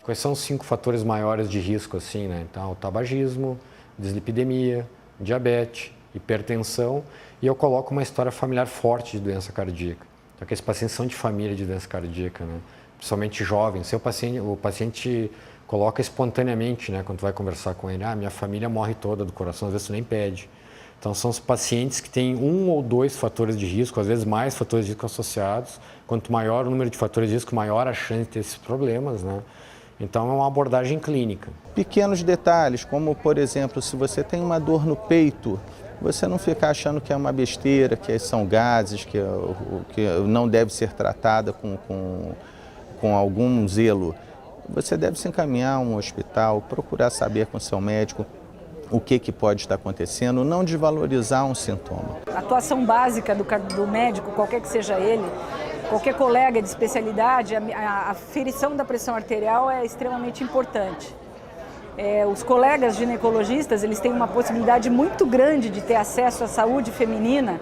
Quais são os 5 fatores maiores de risco, assim, né? Então, o tabagismo, dislipidemia, diabetes, hipertensão, e eu coloco uma história familiar forte de doença cardíaca. Então, que esses pacientes são de família de doença cardíaca, né? Principalmente jovens. O paciente coloca espontaneamente, né? Quando tu vai conversar com ele, minha família morre toda do coração, às vezes tu nem pede. Então, são os pacientes que têm 1 ou 2 fatores de risco, às vezes mais fatores de risco associados. Quanto maior o número de fatores de risco, maior a chance de ter esses problemas, né? Então, é uma abordagem clínica. Pequenos detalhes, como, por exemplo, se você tem uma dor no peito, você não ficar achando que é uma besteira, que são gases, que não deve ser tratada com algum zelo. Você deve se encaminhar a um hospital, procurar saber com seu médico o que pode estar acontecendo, não desvalorizar um sintoma. A atuação básica do médico, qualquer que seja ele, qualquer colega de especialidade, a aferição da pressão arterial é extremamente importante. Os colegas ginecologistas, eles têm uma possibilidade muito grande de ter acesso à saúde feminina.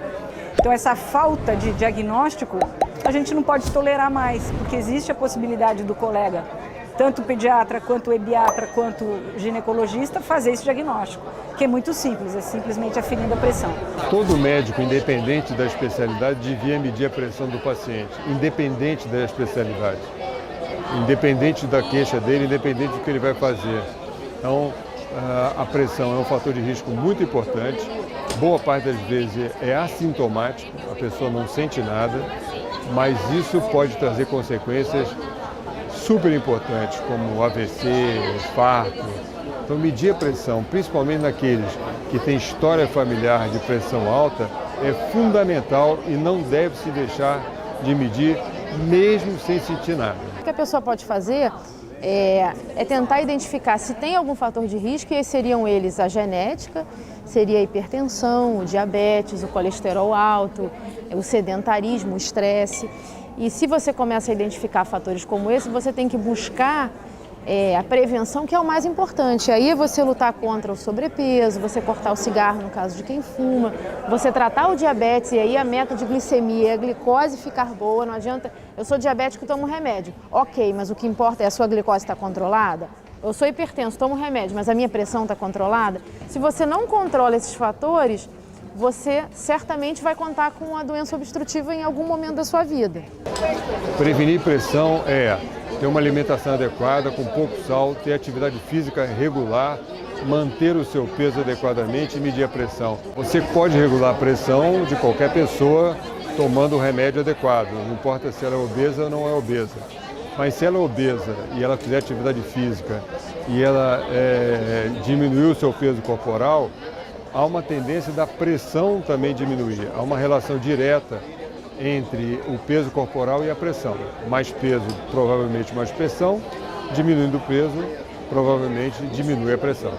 Então, essa falta de diagnóstico, a gente não pode tolerar mais, porque existe a possibilidade do colega, tanto o pediatra, quanto o ebiatra, quanto o ginecologista, fazer esse diagnóstico, que é muito simples, é simplesmente aferindo a pressão. Todo médico, independente da especialidade, devia medir a pressão do paciente, independente da especialidade, independente da queixa dele, independente do que ele vai fazer. Então, a pressão é um fator de risco muito importante, boa parte das vezes é assintomático, a pessoa não sente nada, mas isso pode trazer consequências super importantes, como AVC, infarto. Então, medir a pressão, principalmente naqueles que têm história familiar de pressão alta, é fundamental e não deve se deixar de medir, mesmo sem sentir nada. O que a pessoa pode fazer é tentar identificar se tem algum fator de risco, e seriam eles a genética, seria a hipertensão, o diabetes, o colesterol alto, o sedentarismo, o estresse. E se você começa a identificar fatores como esse, você tem que buscar a prevenção, que é o mais importante. Aí é você lutar contra o sobrepeso, você cortar o cigarro no caso de quem fuma, você tratar o diabetes, e aí a meta de glicemia, a glicose ficar boa. Não adianta, eu sou diabético e tomo remédio. Ok, mas o que importa é a sua glicose estar controlada? Eu sou hipertenso, tomo remédio, mas a minha pressão está controlada? Se você não controla esses fatores, você certamente vai contar com a doença obstrutiva em algum momento da sua vida. Prevenir pressão é ter uma alimentação adequada, com pouco sal, ter atividade física regular, manter o seu peso adequadamente e medir a pressão. Você pode regular a pressão de qualquer pessoa tomando o remédio adequado, não importa se ela é obesa ou não é obesa. Mas se ela é obesa e ela fizer atividade física e ela diminuir o seu peso corporal, há uma tendência da pressão também diminuir. Há uma relação direta entre o peso corporal e a pressão. Mais peso, provavelmente mais pressão. Diminuindo o peso, provavelmente diminui a pressão.